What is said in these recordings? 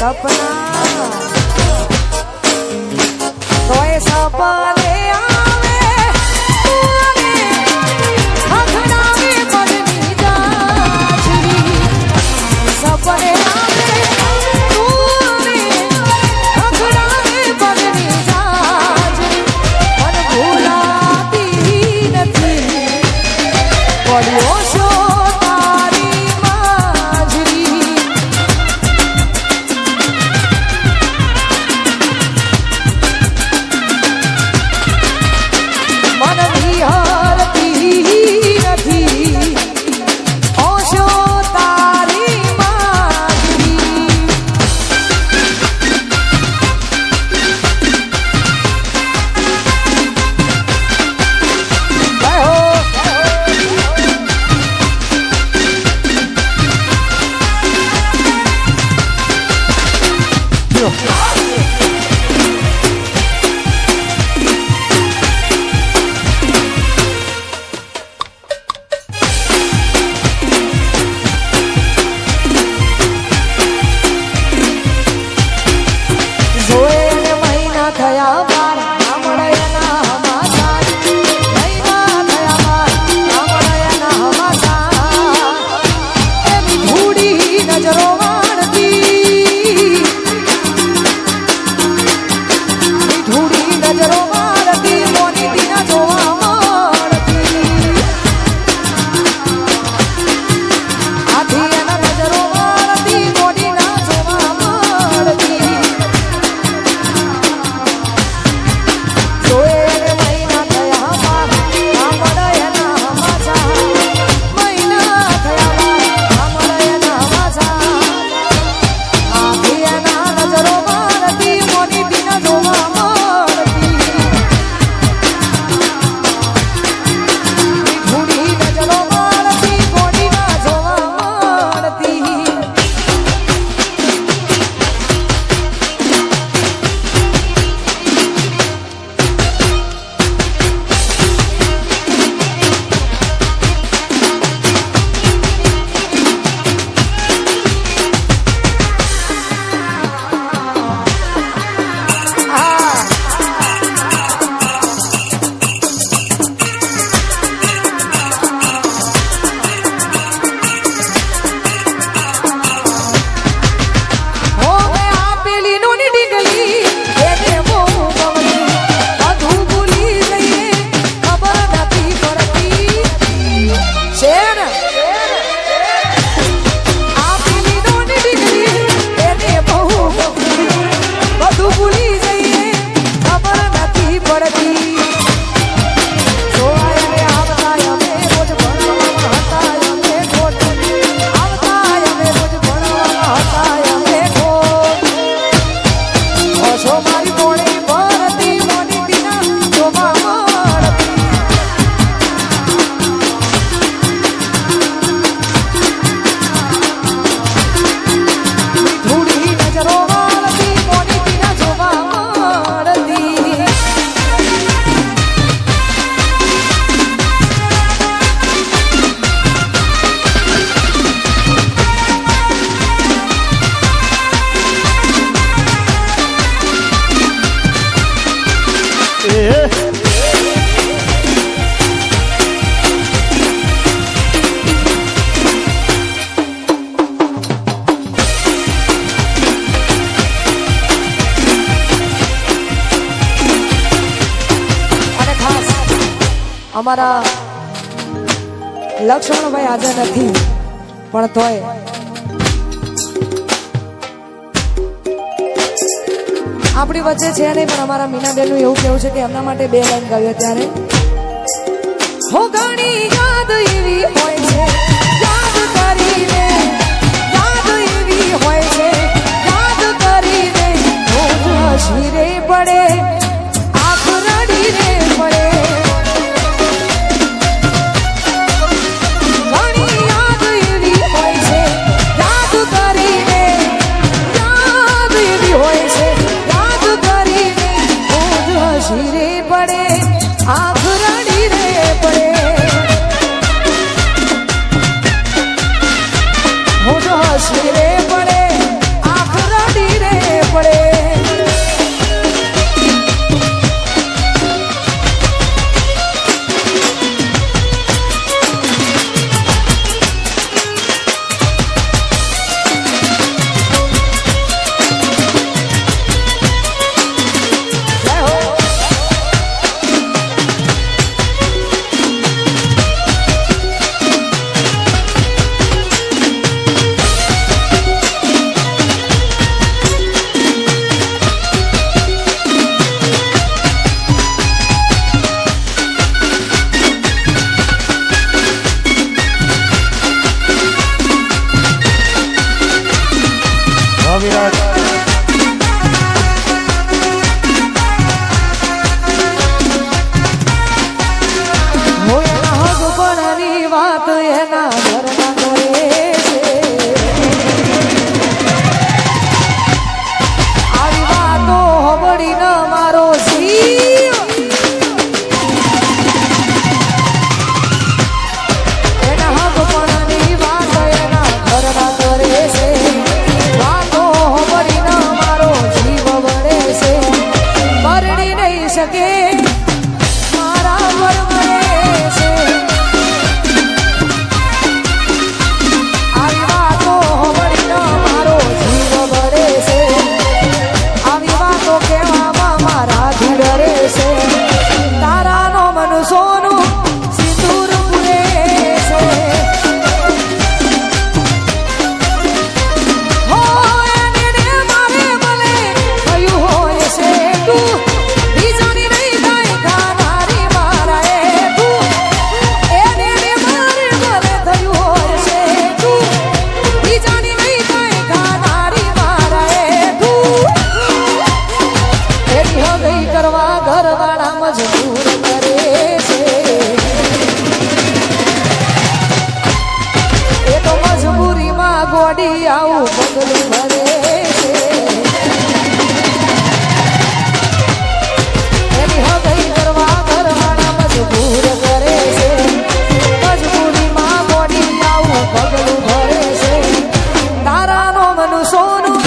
સપના તોય સપને આવે અખડાવે પગની જાચરી સપને આવે અખડાવે પગની જાચરી મન ભૂલાતી નથી પડ્યો છો અમારા લક્ષ્મણભાઈ હાજર નથી પણ તોય આપણી વચ્ચે છે નહીં પણ અમારા મીનાબેનનું એવું કેવું છે કે એમના માટે 2 લાઈન ગાવ્યો ત્યારે હો ઘણી યાદ એવી હોય છે યાદ કરીને યાદ એવી હોય છે યાદ કરીને રોજ હસી રે પડે આંખ રડી રે પડે વિરાજ હગપણની વાત એના ઘરના કરે છે આવી વાતો હબડી ન મારો જીવ એના હગપણની વાત એના ઘરના કરે છે વાતો હબડી ન મારો જીવ વળે છે મરણી નહીં શકે મારા વર મળે છે આવી વાતો હબડી ન મારો જીવ વળે છે આવી વાતો કહેવામાં મારા ધીડરે છે તારાનો મન સોનું સિંદૂર પૂરે છે હો એને મારે ભલે થયું હોય છે તું બીજાની નહીં થાય ખાનારી મારા એ તું એને મારે ભલે થયું હોય છે તું બીજાની નહીં થાય ખાનારી મારા એ તું એની હગઈ કરવા ઘરવાળા મજબૂર કરે છે એ તો મજબૂરીમાં ગોડી આવું પગલું ભરે છે એની હગઈ કરવા ઘરવાળા મજબૂર કરે છે મજબૂરીમાં ગોડી આવું પગલું ભરે છે તારાનો મન સોનું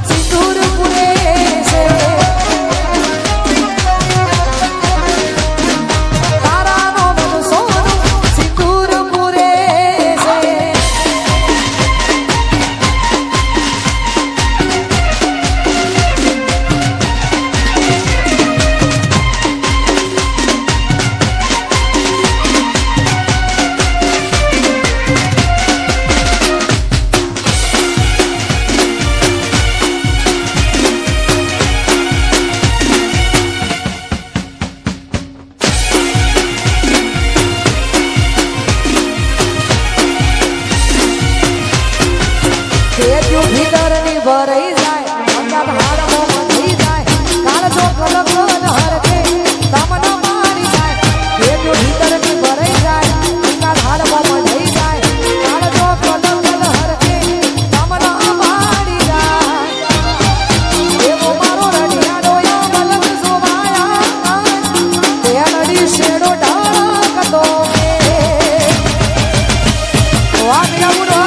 સિંદૂર પૂરે છે તારાનો મન સોનું સિંદૂર પૂરે છે પેટ્યું ભીતરની ભરાઈ જાય અંગાત હાડમાં મચી જાય કાળ જો કલક ન હરકે તમને મારી જાય પેટ્યું ભીતરની ભરાઈ જાય અંગાત હાડમાં મચી જાય કાળ જો કલક ન હરકે તમને મારી જાય એવો મારો રડિયાડો મલક શોભાયા તે નડી શેડો ઢાળકતો વાહ મીરા બુડો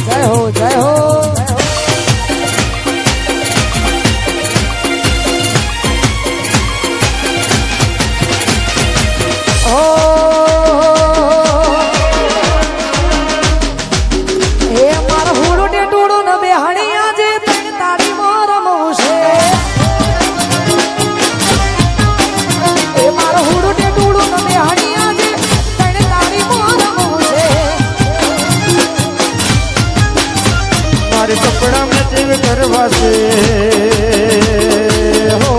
જય હો જય હો કરવાશે હો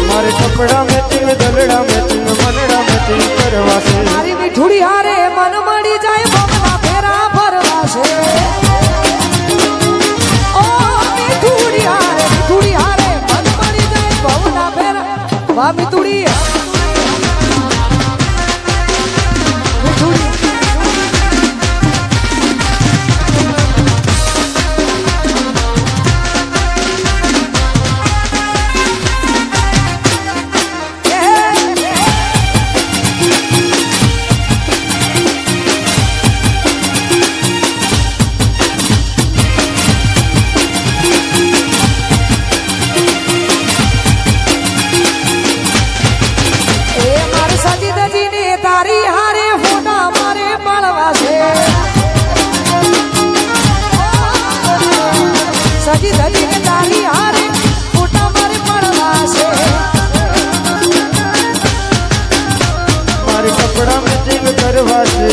મારે કપડા મેચિંગ દલડા મેચિંગ મનડા મેચિંગ કરવાશે મારી મીઠુડી હારે મન મળી જાય આ મિતુડી મિતુડી તારી હારે ફોટા મારે પાડવા છે સજી ધજીને તારી હારે ફોટા મારે પાડવા છે મારે કપડા મેચિંગ કરવા છે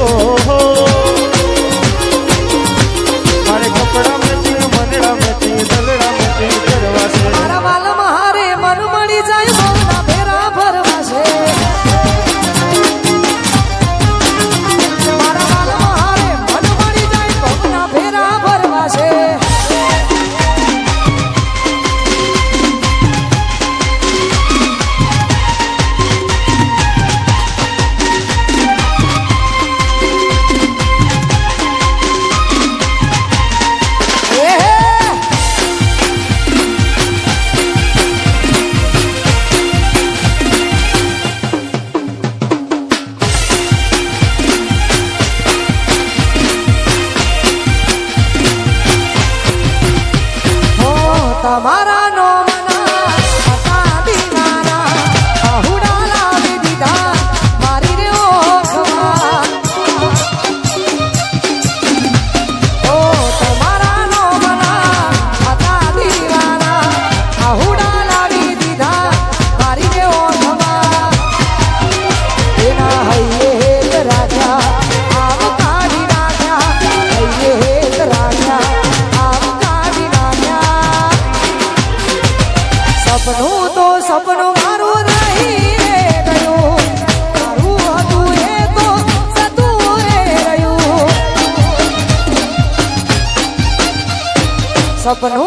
ઓહો મારે કપડા મેચિંગ મંડળા મેચિંગ દલડા મેચિંગ કરવા છે મારા વાલમાં હારે મન મળી જાય બહુના ફેરા ભરવા છે મારા વાલમાં હારે મન મળી જાય બહુના ફેરા ભરવા છે તમારા નો મના હતા દીવાના આહુડા લાવી દીધા મારી રે ઓખમાં ઓ તમારા નો મના હતા દીવાના આહુડા લાવી દીધા મારી રે ઓખમાં એના હૈયે હેત રાજા આવ કાઢી નાખ્યા હૈયે હેત રાજા આવ કાઢી નાખ્યા સપનું તો સપનું મારું રહી રે ગયું મારું હતું એ તો સતું રે રહ્યું સપનું